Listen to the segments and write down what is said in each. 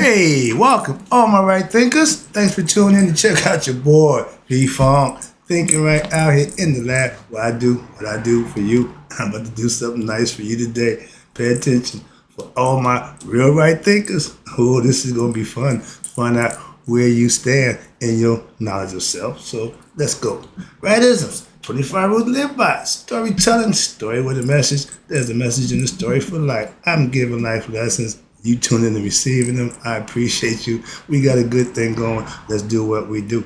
Hey, welcome, all my right thinkers. Thanks for tuning in to check out your boy, B-Funk. Thinking right out here in the lab. What I do for you. I'm about to do something nice for you today. Pay attention. For all my real right thinkers, oh, this is going to be fun. Find out where you stand in your knowledge of self. So let's go. Rightisms. 25 rules to live by. Storytelling. Story with a message. There's a message in the story for life. I'm giving life lessons. You tune in and receiving them. I appreciate you. We got a good thing going. Let's do what we do.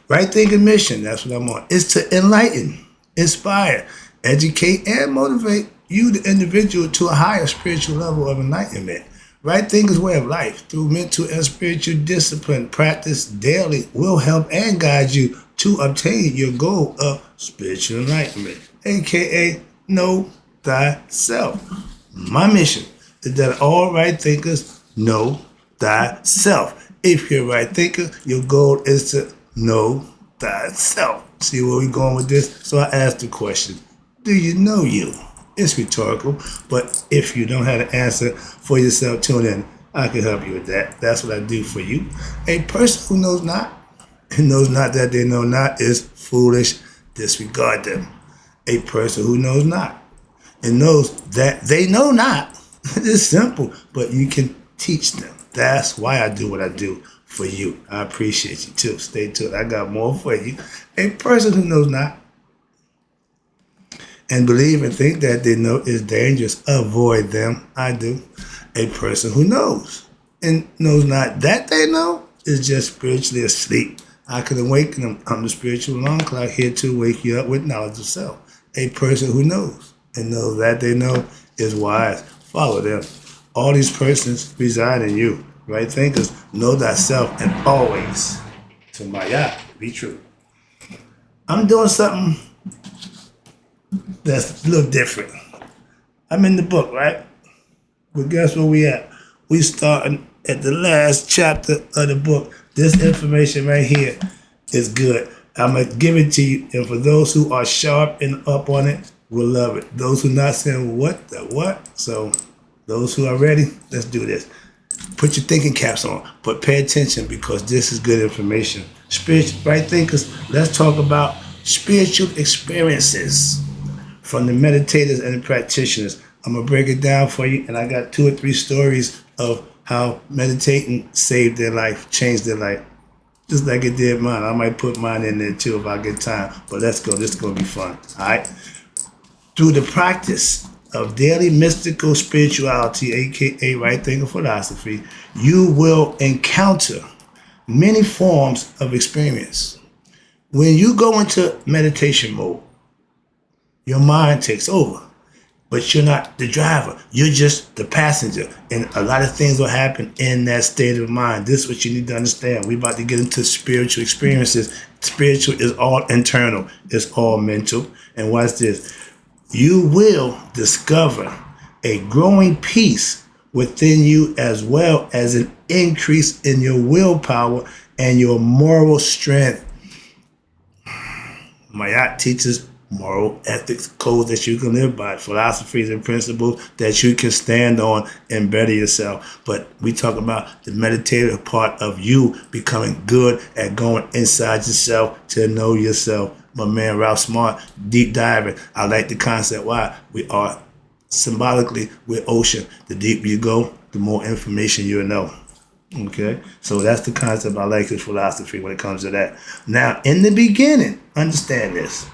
Right thinking mission, that's what I'm on, is to enlighten, inspire, educate, and motivate you, the individual, to a higher spiritual level of enlightenment. Right thinker's way of life, through mental and spiritual discipline, practice daily, will help and guide you to obtain your goal of spiritual enlightenment, aka know thyself. My mission is that all right thinkers know thyself. If you're a right thinker, your goal is to know thyself. See where we're going with this? So I asked the question, do you know you? It's rhetorical, but if you don't have an answer for yourself, tune in. I can help you with that. That's what I do for you. A person who knows not, and knows not that they know not, is foolish. Disregard them. A person who knows not and knows that they know not, it's simple, but you can teach them. That's why I do what I do for you. I appreciate you too. Stay tuned. I got more for you. A person who knows not and believe and think that they know is dangerous, avoid them. I do. A person who knows and knows not that they know is just spiritually asleep. I can awaken them. I'm the spiritual alarm clock here to wake you up with knowledge of self. A person who knows and knows that they know is wise. Follow them. All these persons reside in you. Right thinkers, know thyself and always, to my yacht, be true. I'm doing something that's a little different. I'm in the book, right? But guess where we at? We starting at the last chapter of the book. This information right here is good. I'm going to give it to you. And for those who are sharp and up on it, will love it. Those who not saying, what the what? So those who are ready, let's do this. Put your thinking caps on, but pay attention because this is good information. Spiritual right thinkers, let's talk about spiritual experiences from the meditators and the practitioners. I'm going to break it down for you, and I got 2 or 3 stories of how meditating saved their life, changed their life, just like it did mine. I might put mine in there too if I get time, but let's go. This is going to be fun, all right? Through the practice of daily mystical spirituality, aka right thinking philosophy, you will encounter many forms of experience. When you go into meditation mode, your mind takes over, but you're not the driver. You're just the passenger, and a lot of things will happen in that state of mind. This is what you need to understand. We're about to get into spiritual experiences. Spiritual is all internal. It's all mental. And watch this. You will discover a growing peace within you as well as an increase in your willpower and your moral strength. Mayat teaches moral ethics, codes that you can live by, philosophies and principles that you can stand on and better yourself. But we talk about the meditative part of you becoming good at going inside yourself to know yourself. My man Ralph Smart, deep diving. I like the concept. Why? We are symbolically, we're ocean. The deeper you go, the more information you'll know. Okay? So that's the concept. I like his philosophy when it comes to that. Now, in the beginning, understand this.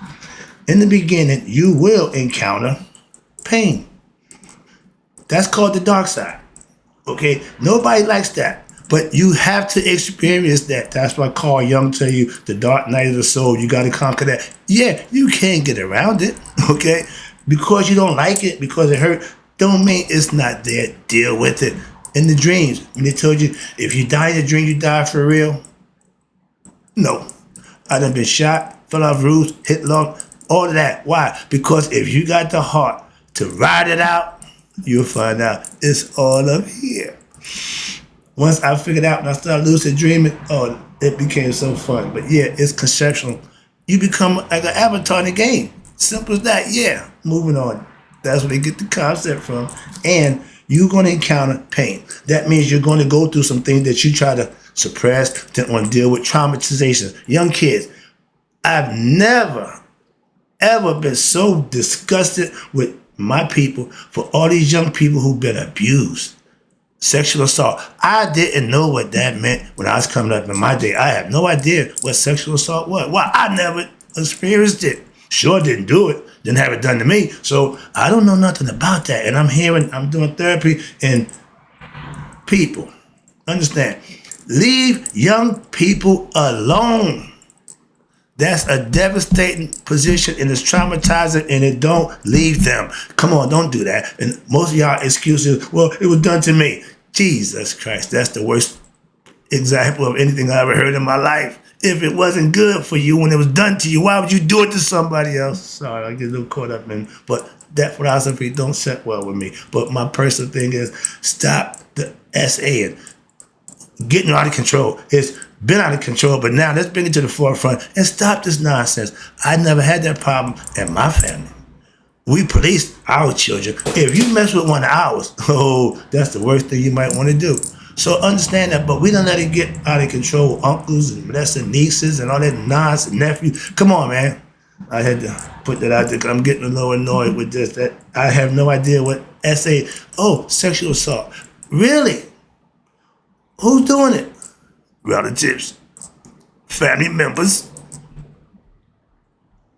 In the beginning, you will encounter pain. That's called the dark side. Okay? Nobody likes that. But you have to experience that. That's why Carl Jung tell you the dark night of the soul. You got to conquer that. Yeah, you can't get around it, okay? Because you don't like it, because it hurt, don't mean it's not there. Deal with it. In the dreams, when they told you, if you die in a dream, you die for real. No. I done been shot, fell off roofs, hit lung, all of that. Why? Because if you got the heart to ride it out, you'll find out it's all up here. Once I figured out and I started lucid dreaming, it became so fun. But yeah, it's conceptual. You become like an avatar in the game. Simple as that. Yeah. Moving on. That's where they get the concept from. And you're going to encounter pain. That means you're going to go through some things that you try to suppress, that want to deal with traumatizations. Young kids, I've never, ever been so disgusted with my people for all these young people who've been abused. Sexual assault. I didn't know what that meant when I was coming up in my day. I had no idea what sexual assault was. Well, I never experienced it. Sure didn't do it. Didn't have it done to me. So I don't know nothing about that. And I'm doing therapy, and people, understand, leave young people alone. That's a devastating position, and it's traumatizing, and it don't leave them. Come on, don't do that. And most of y'all excuses, well, it was done to me. Jesus Christ, that's the worst example of anything I ever heard in my life. If it wasn't good for you when it was done to you, why would you do it to somebody else? Sorry, I get a little caught up in, but that philosophy don't set well with me. But my personal thing is, stop the SAing. Getting out of control. It's been out of control, but now let's bring it to the forefront and stop this nonsense. I never had that problem in my family. We police our children. If you mess with one of ours, oh, that's the worst thing you might want to do. So understand that, but we don't let it get out of control. Uncles and molesting nieces and all that nonsense, nephews. Come on, man. I had to put that out there because I'm getting a little annoyed with this. That I have no idea what SA. Oh, sexual assault. Really? Who's doing it? Relatives, family members.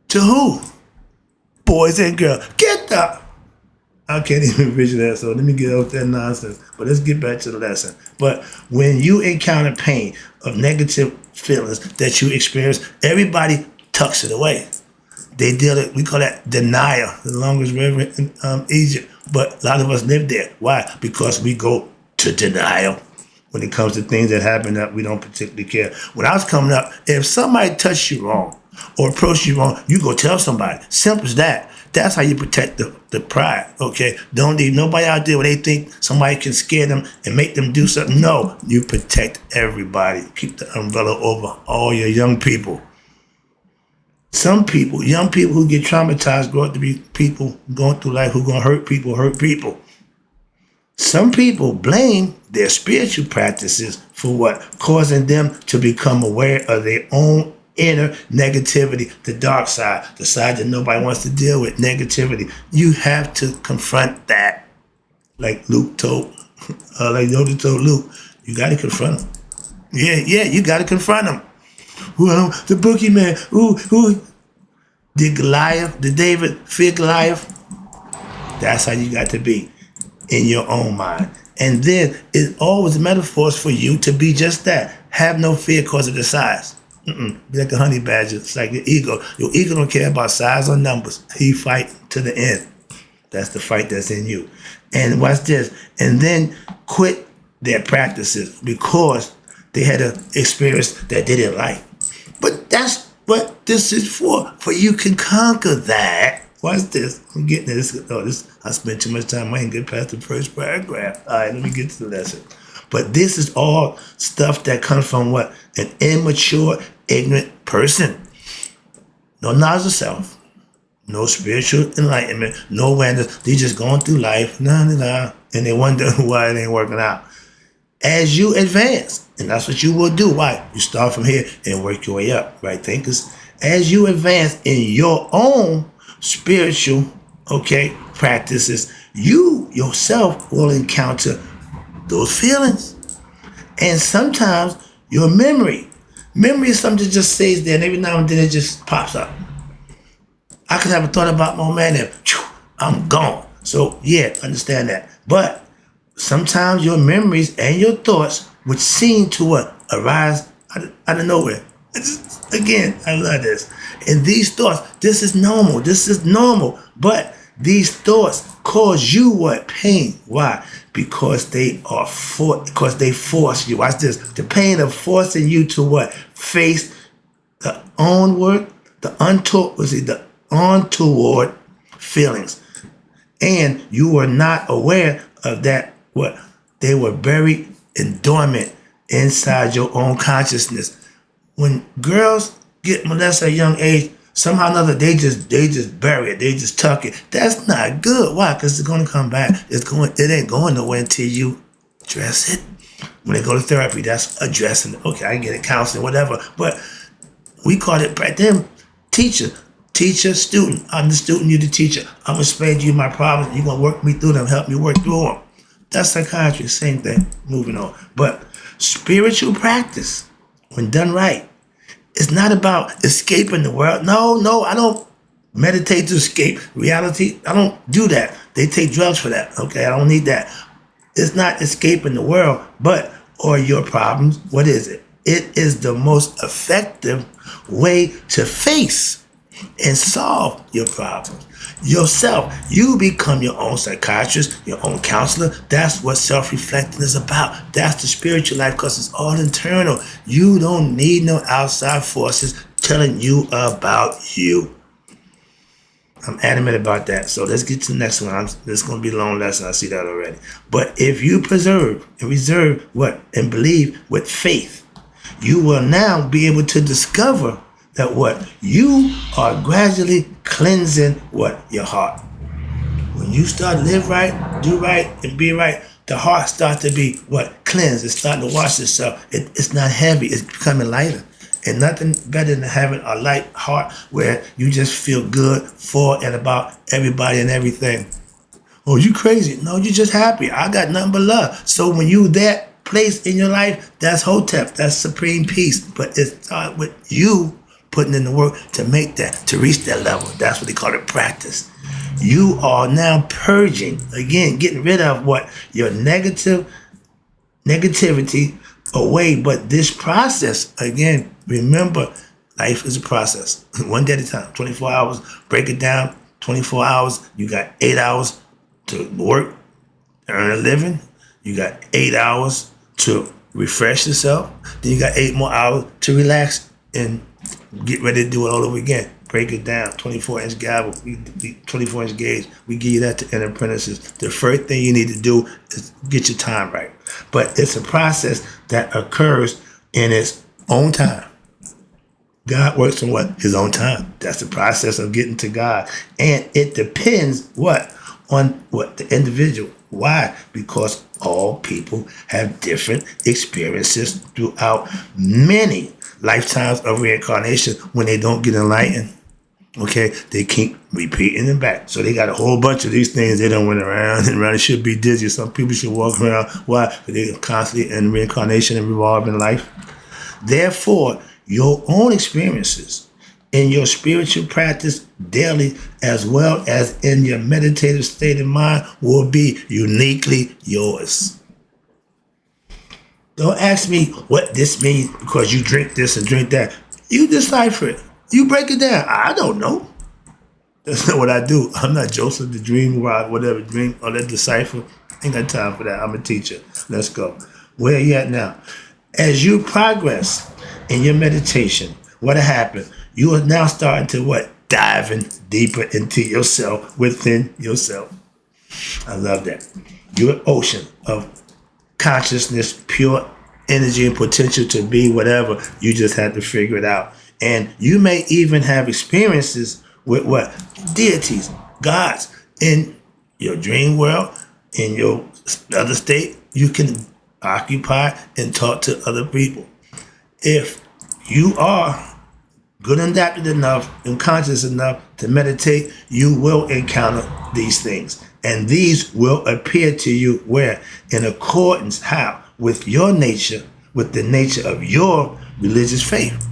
To who? Boys and girls. Get the... I can't even envision that, so let me get off that nonsense. But let's get back to the lesson. But when you encounter pain of negative feelings that you experience, everybody tucks it away. They deal it, we call that denial, the longest river in Egypt. But a lot of us live there. Why? Because we go to denial when it comes to things that happen that we don't particularly care. When I was coming up, if somebody touched you wrong or approached you wrong, you go tell somebody. Simple as that. That's how you protect the pride, okay? Don't leave nobody out there where they think somebody can scare them and make them do something. No, you protect everybody. Keep the umbrella over all your young people. Some people, young people who get traumatized, grow up to be people going through life who are going to hurt people. Some people blame their spiritual practices for what? Causing them to become aware of their own inner negativity, the dark side, the side that nobody wants to deal with, negativity. You have to confront that. Like Luke told, like Yoda told Luke, you got to confront him. Yeah, you got to confront him. Well, the boogeyman, who did Goliath, did David fear Goliath? That's how you got to be in your own mind. And then it's always metaphors for you to be just that. Have no fear because of the size. Be like a honey badger. It's like your ego. Your ego don't care about size or numbers. He fight to the end. That's the fight that's in you. And watch this. And then quit their practices because they had an experience that they didn't like. But that's what this is for you can conquer that. Watch this. I'm getting this. I spent too much time. I ain't get past the first paragraph. All right, let me get to the lesson. But this is all stuff that comes from what? An immature, ignorant person. No knowledge of self. No spiritual enlightenment. No awareness. They just going through life. And they wonder why it ain't working out. As you advance, and that's what you will do. Why? You start from here and work your way up. Right, thinkers? As you advance in your own spiritual, practices, you yourself will encounter those feelings. And sometimes your memory is something that just stays there, and every now and then it just pops up. I could have a thought about my man and I'm gone. So yeah, understand that. But sometimes your memories and your thoughts would seem to arise out of nowhere. Again, I love this. And these thoughts, this is normal. But these thoughts cause you what? Pain. Why? Because they force you. Watch this. The pain of forcing you to what? Face the onward, the untoward feelings. And you were not aware of that, what? They were buried and dormant inside your own consciousness. When girls get molested at a young age, Somehow or another, they just bury it. They just tuck it. That's not good. Why? Because it's going to come back. It ain't going nowhere until you address it. When they go to therapy, that's addressing it. Okay, I get it, counseling, whatever. But we call it back then teacher, student. I'm the student, you the teacher. I'm gonna explain to you my problems. You're gonna work me through them, help me work through them. That's psychiatry, same thing. Moving on. But spiritual practice, when done right, it's not about escaping the world. No, I don't meditate to escape reality. I don't do that. They take drugs for that. Okay, I don't need that. It's not escaping the world, or your problems. What is it? It is the most effective way to face and solve your problems. Yourself. You become your own psychiatrist, your own counselor. That's what self-reflecting is about. That's the spiritual life, because it's all internal. You don't need no outside forces telling you about you. I'm adamant about that. So let's get to the next one. This is going to be a long lesson. I see that already. But if you preserve and reserve and believe with faith, you will now be able to discover that you are gradually cleansing your heart. When you start to live right, do right, and be right, the heart starts to be cleansed. It's starting to wash itself. It's not heavy. It's becoming lighter. And nothing better than having a light heart where you just feel good for and about everybody and everything. Oh, you crazy? No, you're just happy. I got nothing but love. So when you that place in your life, that's Hotep. That's supreme peace. But it starts with you putting in the work to make that, to reach that level. That's what they call it, practice. You are now purging, again, getting rid of your negativity away. But this process, again, remember, life is a process. One day at a time, 24 hours, break it down, 24 hours, you got 8 hours to work, earn a living. You got 8 hours to refresh yourself. Then you got 8 more hours to relax and get ready to do it all over again. Break it down, 24-inch gavel, 24-inch gauge. We give you that to enter apprentices. The first thing you need to do is get your time right. But it's a process that occurs in its own time. God works in his own time. That's the process of getting to God. And it depends on the individual. Why? Because all people have different experiences throughout many lifetimes of reincarnation. When they don't get enlightened, okay, they keep repeating it back. So they got a whole bunch of these things they don't went around and around. It should be dizzy. Some people should walk around. Why? Because they're constantly in reincarnation and revolving life. Therefore, your own experiences in your spiritual practice daily, as well as in your meditative state of mind, will be uniquely yours. Don't ask me what this means because you drink this and drink that. You decipher it. You break it down. I don't know. That's not what I do. I'm not Joseph the Dream, whatever, dream or that decipher. Ain't got time for that. I'm a teacher. Let's go. Where are you at now? As you progress in your meditation, what happened? You are now starting to diving deeper into yourself, within yourself. I love that. You're an ocean of consciousness, pure energy and potential to be whatever. You just have to figure it out. And you may even have experiences with deities, gods in your dream world, in your other state. You can occupy and talk to other people. If you are good and adapted enough and conscious enough to meditate, you will encounter these things. And these will appear to you in accordance with your nature, with the nature of your religious faith.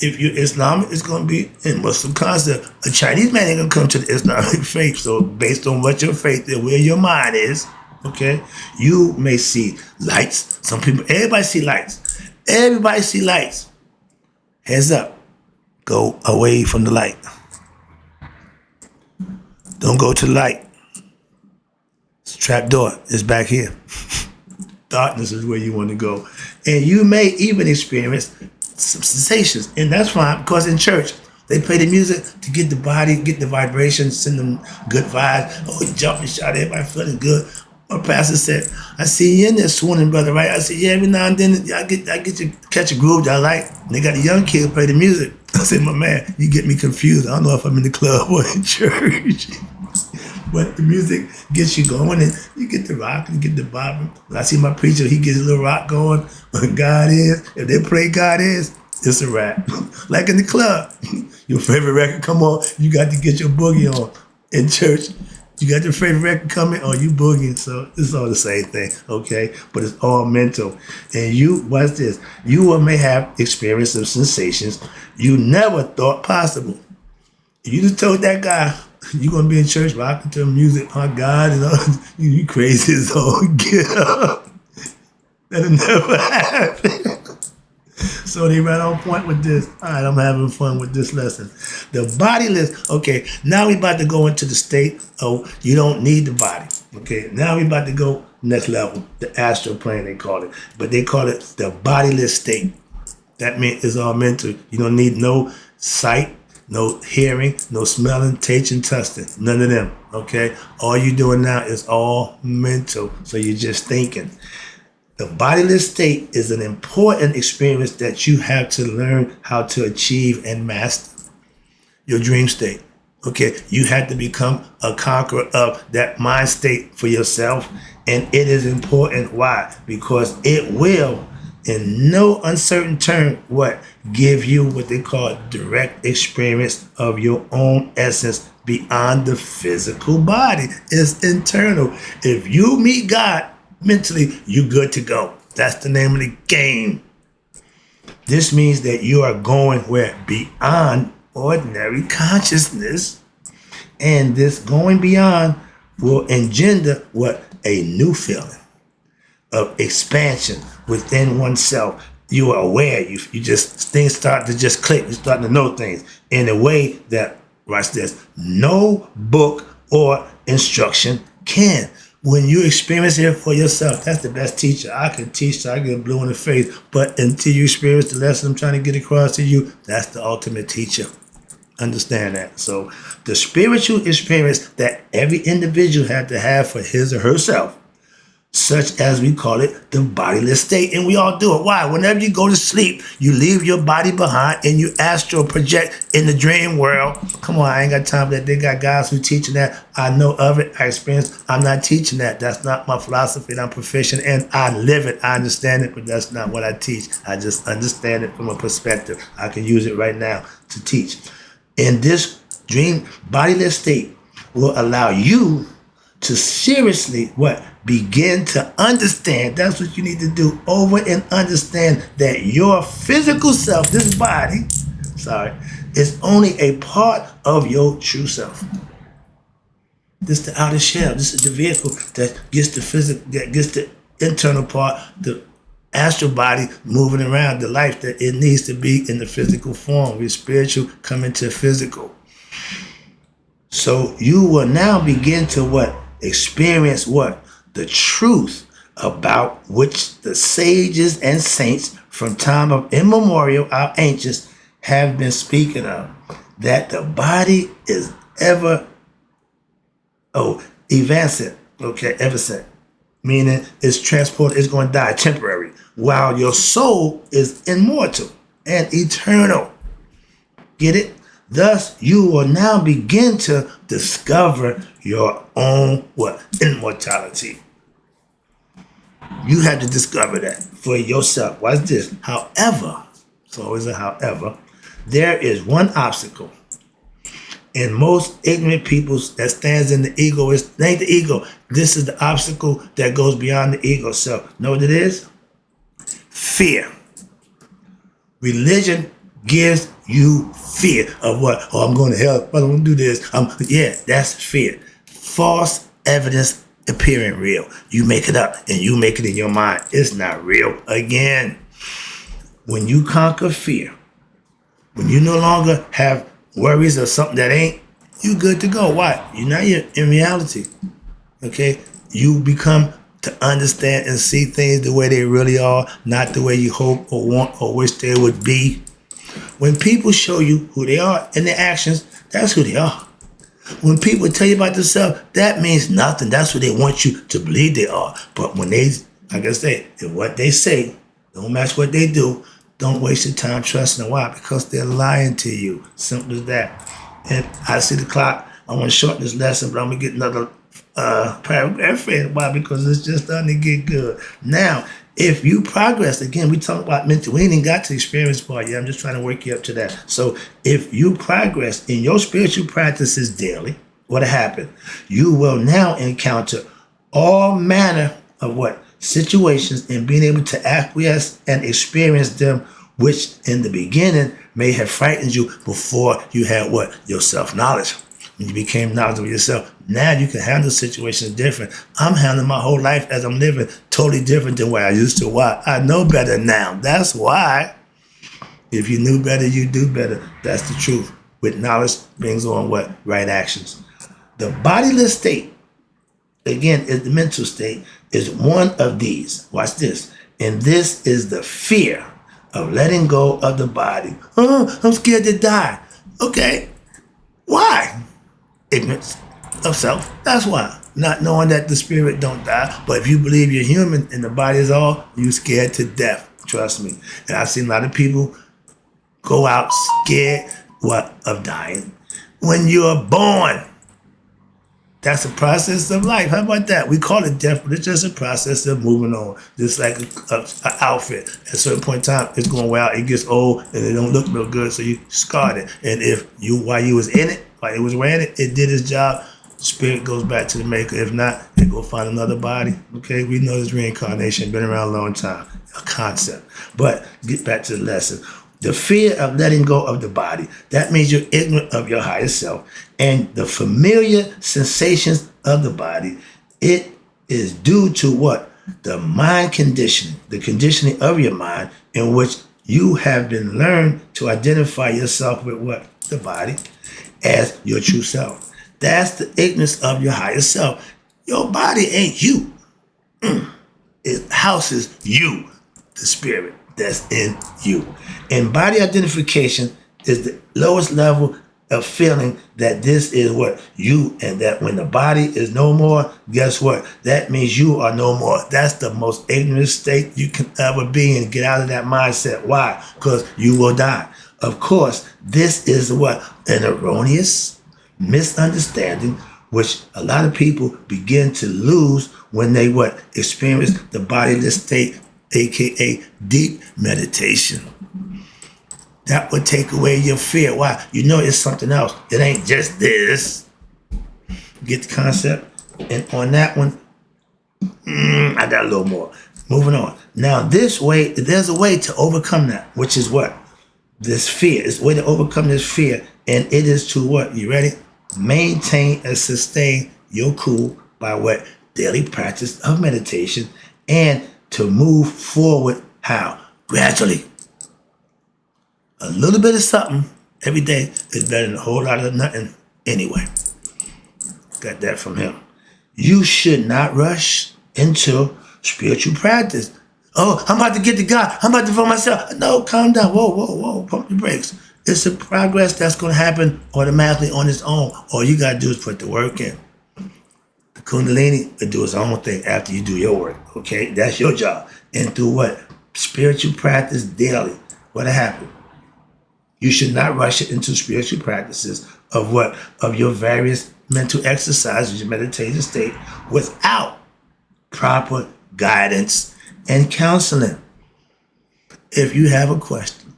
If you're Islamic, it's going to be in Muslim concept. A Chinese man ain't going to come to the Islamic faith. So based on what your faith is, where your mind is, okay, you may see lights. Everybody see lights. Everybody see lights. Heads up. Go away from the light. Don't go to the light. It's a trap door. It's back here. Darkness is where you want to go. And you may even experience some sensations. And that's fine, because in church, they play the music to get the body, get the vibrations, send them good vibes. Oh, you jump and shout, everybody feeling good. My pastor said, I see you in there swooning, brother, right? I said, yeah, every now and then I get you catch a groove that I like. And they got a young kid play the music. I said, my man, you get me confused. I don't know if I'm in the club or in church. But the music gets you going, and you get the rock and you get the bobbing. When I see my preacher, he gets a little rock going. When God is, if they play God is, it's a wrap. Like in the club, your favorite record come on, you got to get your boogie on. In church, you got your favorite record coming, or you boogieing. So it's all the same thing, okay? But it's all mental. And you, watch this, you may have experienced some sensations you never thought possible. You just told that guy, you gonna be in church rocking to music, oh God, and all, you crazy as all get up. That'll never happen. So they right on point with this. All right, I'm having fun with this lesson. The bodiless, okay, now we about to go into the state of you don't need the body. Okay, now we about to go next level, the astral plane they call it. But they call it the bodiless state. That means it's all mental. You don't need no sight, no hearing, no smelling, tasting, testing. None of them, okay? All you doing now is all mental, so you're just thinking. The bodiless state is an important experience that you have to learn how to achieve and master. Your dream state, okay? You have to become a conqueror of that mind state for yourself, and it is important. Why? Because it will, in no uncertain term, what? Give you what they call direct experience of your own essence beyond the physical body. It's internal. If you meet God mentally, you're good to go. That's the name of the game. This means that you are going where? Beyond ordinary consciousness. And this going beyond will engender what? A new feeling of expansion within oneself. You are aware. You just, things start to just click. You start to know things in a way that, watch this, no book or instruction can. When you experience it for yourself, that's the best teacher. I can teach, so I get blue in the face. But until you experience the lesson I'm trying to get across to you, that's the ultimate teacher. Understand that. So the spiritual experience that every individual had to have for his or herself, such as we call it the bodiless state. And we all do it. Why? Whenever you go to sleep, you leave your body behind and you astral project in the dream world. Come on, I ain't got time for that. They got guys who teaching that. I know of it. I experienced. I'm not teaching that. That's not my philosophy. And I'm proficient and I live it. I understand it, but that's not what I teach. I just understand it from a perspective. I can use it right now to teach. In this dream bodiless state will allow you to seriously what? Begin to understand. That's what you need to do. Over and understand that your physical self, this body, is only a part of your true self. This is the outer shell. This is the vehicle that gets the physical, that gets the internal part, the astral body moving around, the life that it needs to be in the physical form. Your spiritual coming to physical. So you will now begin to what? Experience what? The truth about which the sages and saints from time of immemorial, our ancients, have been speaking of. That the body is evanescent, meaning it's transported, it's going to die, temporary, while your soul is immortal and eternal. Get it? Thus, you will now begin to discover your own what? Immortality. You have to discover that for yourself. Watch this. However, it's always a however, there is one obstacle. And most ignorant people that stands in the ego, it ain't the ego. This is the obstacle that goes beyond the ego self. Know what it is? Fear. Religion gives you fear of what? Oh, I'm going to hell. I don't do this. Yeah, that's fear. False evidence appearing real. You make it up and you make it in your mind. It's not real. Again, when you conquer fear, when you no longer have worries of something that ain't, you good to go. Why? You're not in reality. Okay? You become to understand and see things the way they really are, not the way you hope or want or wish they would be. When people show you who they are in their actions, that's who they are. When people tell you about themselves, that means nothing. That's what they want you to believe they are. But when they, like I say, if what they say don't match what they do, Don't waste your time trusting them. Why? Because they're lying to you. Simple as that. And I see the clock. I want to shorten this lesson, but I'm going to get another paragraph in. Why? Because it's just starting to get good. Now, if you progress, again, we talk about mental. We ain't even got to the experience part yet. I'm just trying to work you up to that. So if you progress in your spiritual practices daily, what'll happen? You will now encounter all manner of what? Situations, and being able to acquiesce and experience them, which in the beginning may have frightened you before you had what? Your self-knowledge. When you became knowledgeable of yourself, now you can handle situations different. I'm handling my whole life as I'm living totally different than what I used to. Why? I know better now. That's why. If you knew better, you do better. That's the truth. With knowledge brings on what? Right actions. The bodiless state, again, is the mental state, is one of these. Watch this. And this is the fear of letting go of the body. Oh, I'm scared to die. Okay. Why? Ignorance of self. That's why. Not knowing that the spirit don't die. But if you believe you're human and the body is all, you scared to death. Trust me. And I've seen a lot of people go out scared, what? Of dying. When you're born, that's a process of life. How about that? We call it death, but it's just a process of moving on. Just like an outfit. At a certain point in time, it's going to wear out. It gets old, and it don't look real good, so you scarred it. And if you, while you was in it, while it was wearing it, it did its job. Spirit goes back to the maker. If not, they go find another body. Okay, we know this reincarnation been around a long time, a concept. But get back to the lesson. The fear of letting go of the body. That means you're ignorant of your higher self and the familiar sensations of the body. It is due to what? The mind conditioning, the conditioning of your mind, in which you have been learned to identify yourself with what? The body as your true self. That's the ignorance of your higher self. Your body ain't you. It houses you, the spirit that's in you. And body identification is the lowest level of feeling that this is what? You, and that when the body is no more, guess what? That means you are no more. That's the most ignorant state you can ever be in. Get out of that mindset. Why? Because you will die. Of course, this is what? An erroneous misunderstanding, which a lot of people begin to lose when they what? Experience the bodiless state, aka deep meditation. That would take away your fear. Why? You know it's something else. It ain't just this. Get the concept? And on that one, I got a little more. Moving on. Now this way, there's a way to overcome that, which is what? This fear. It's a way to overcome this fear. And it is to what? You ready? Maintain and sustain your cool by what? Daily practice of meditation, and to move forward. How? Gradually. A little bit of something every day is better than a whole lot of nothing anyway. Got that from him. You should not rush into spiritual practice. Oh, I'm about to get to God. I'm about to find myself. No, calm down. Whoa. Pump your brakes. It's a progress that's going to happen automatically on its own. All you got to do is put the work in. The Kundalini will do its own thing after you do your work. Okay? That's your job. And through what? Spiritual practice daily. What'll happen? You should not rush it into spiritual practices of what? Of your various mental exercises, your meditative state, without proper guidance and counseling. If you have a question,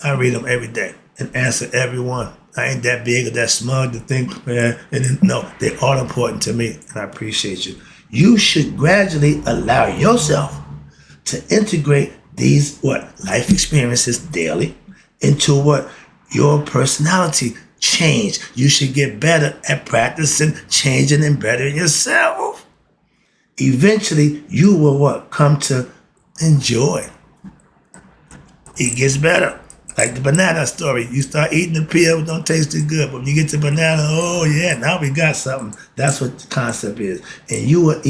I read them every day and answer every one. I ain't that big or that smug to think, man. And no, they're all important to me, and I appreciate you. You should gradually allow yourself to integrate these what? Life experiences daily into what? Your personality change. You should get better at practicing, changing, and bettering yourself. Eventually, you will what? Come to enjoy. It gets better. Like the banana story. You start eating the peel, it don't taste too good. But when you get to banana, oh yeah, now we got something. That's what the concept is. And you will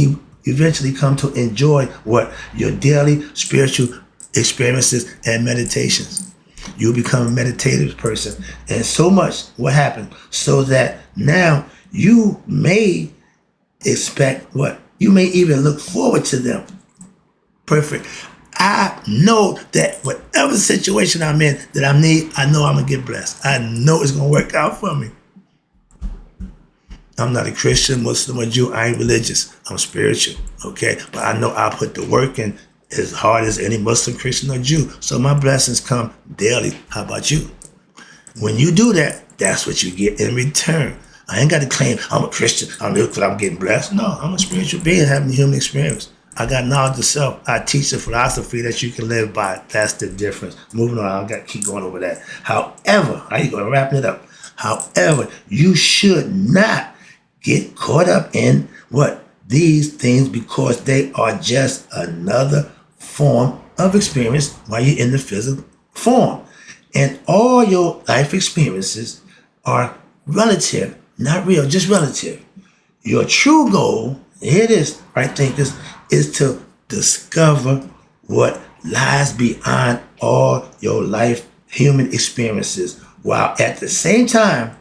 eventually come to enjoy what? Your daily spiritual experiences and meditations. You'll become a meditative person. And so much, what happened? So that now you may expect what? You may even look forward to them. Perfect. I know that whatever situation I'm in that I know I'm gonna get blessed. I know it's gonna work out for me. I'm not a Christian, Muslim, or Jew. I ain't religious. I'm spiritual, okay? But I know I put the work in as hard as any Muslim, Christian, or Jew. So my blessings come daily. How about you? When you do that, that's what you get in return. I ain't got to claim I'm a Christian. I'm because I'm getting blessed. No, I'm a spiritual being having a human experience. I got knowledge of self. I teach a philosophy that you can live by. That's the difference. Moving on, I got to keep going over that. However, I ain't going to wrap it up. However, you should not get caught up in what? These things, because they are just another form of experience while you're in the physical form. And all your life experiences are relative, not real, just relative. Your true goal, here it is, right, thinkers, is to discover what lies beyond all your life human experiences, while at the same time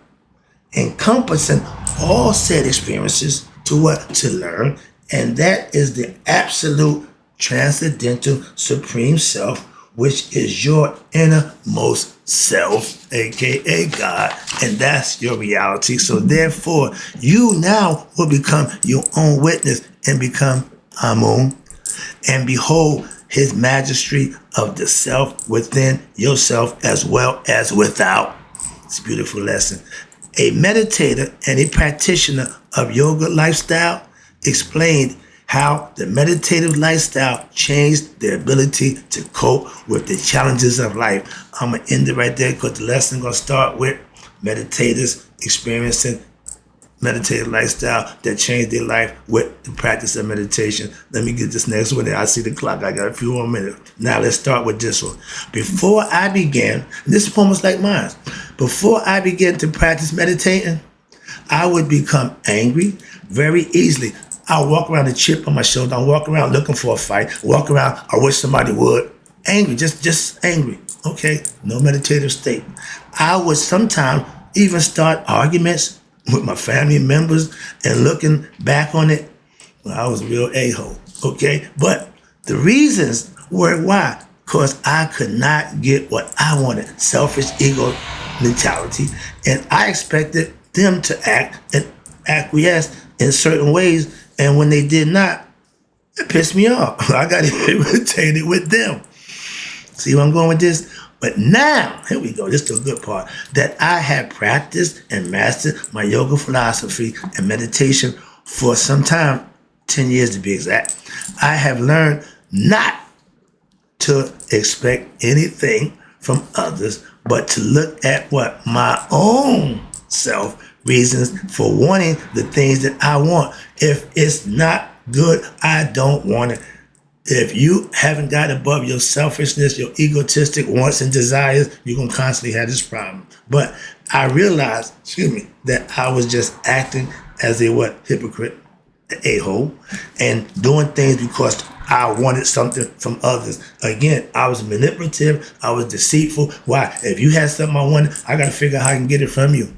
encompassing all said experiences to what? To learn. And that is the absolute transcendental supreme self, which is your innermost self, aka God, and that's your reality. So therefore, you now will become your own witness and become Amun, and behold his majesty of the self within yourself as well as without. It's a beautiful lesson. A meditator and a practitioner of yoga lifestyle explained how the meditative lifestyle changed their ability to cope with the challenges of life. I'm going to end it right there because the lesson going to start with meditators experiencing meditative lifestyle that changed their life with the practice of meditation. Let me get this next one. I see the clock. I got a few more minutes. Now let's start with this one. Before I began, this is almost like mine. Before I began to practice meditating, I would become angry very easily. I'll walk around with a chip on my shoulder. I'll walk around looking for a fight. Walk around, I wish somebody would. Angry, just angry. Okay, no meditative state. I would sometimes even start arguments with my family members, and looking back on it, well, I was a real a-hole. Okay, but the reasons were why. Because I could not get what I wanted. Selfish ego mentality. And I expected them to act and acquiesce in certain ways. And when they did not, it pissed me off. I got irritated with them. See where I'm going with this? But now, here we go, this is the good part, that I have practiced and mastered my yoga philosophy and meditation for some time, 10 years to be exact. I have learned not to expect anything from others, but to look at what my own self reasons for wanting the things that I want. If it's not good, I don't want it. If you haven't got above your selfishness, your egotistic wants and desires, you're going to constantly have this problem. But I realized, that I was just acting as a hypocrite, an a-hole, and doing things because I wanted something from others. Again, I was manipulative. I was deceitful. Why? If you had something I wanted, I got to figure out how I can get it from you.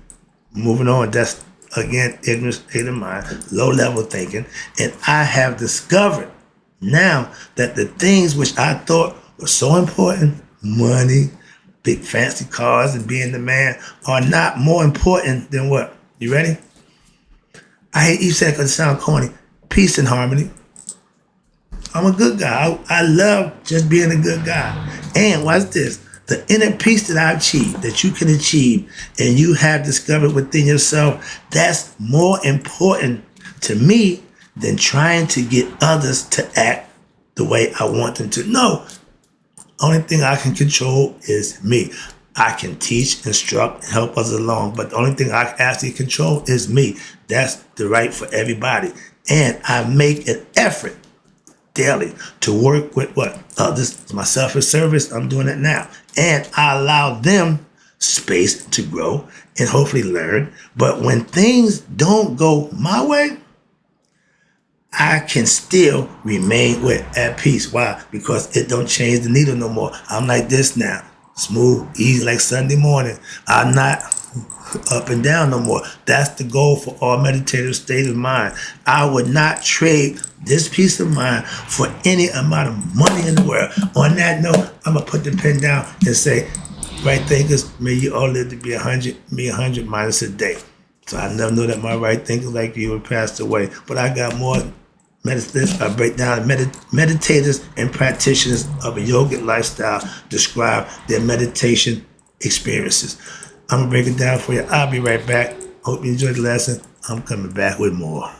Moving on, that's, again, ignorance, state of mind, low-level thinking. And I have discovered now that the things which I thought were so important, money, big fancy cars, and being the man, are not more important than what? You ready? I hate you saying it because it sounds corny. Peace and harmony. I'm a good guy. I love just being a good guy. And watch this. The inner peace that I achieved, that you can achieve, and you have discovered within yourself, that's more important to me than trying to get others to act the way I want them to. No, only thing I can control is me. I can teach, instruct, help others along, but the only thing I can actually control is me. That's the right for everybody. And I make an effort daily to work with others, myself as service. I'm doing it now. And I allow them space to grow and hopefully learn. But when things don't go my way, I can still remain at peace. Why? Because it don't change the needle no more. I'm like this now. smooth, easy like Sunday morning. I'm not up and down no more. That's the goal for all meditative state of mind. I would not trade this peace of mind for any amount of money in the world. On that note, I'm gonna put the pen down and say, right thinkers, may you all live to be 100, me 100 minus a day. So I never know that my right thinkers like you have passed away. But I got more meditations. I break down meditators and practitioners of a yogic lifestyle describe their meditation experiences. I'm gonna break it down for you. I'll be right back. Hope you enjoyed the lesson. I'm coming back with more.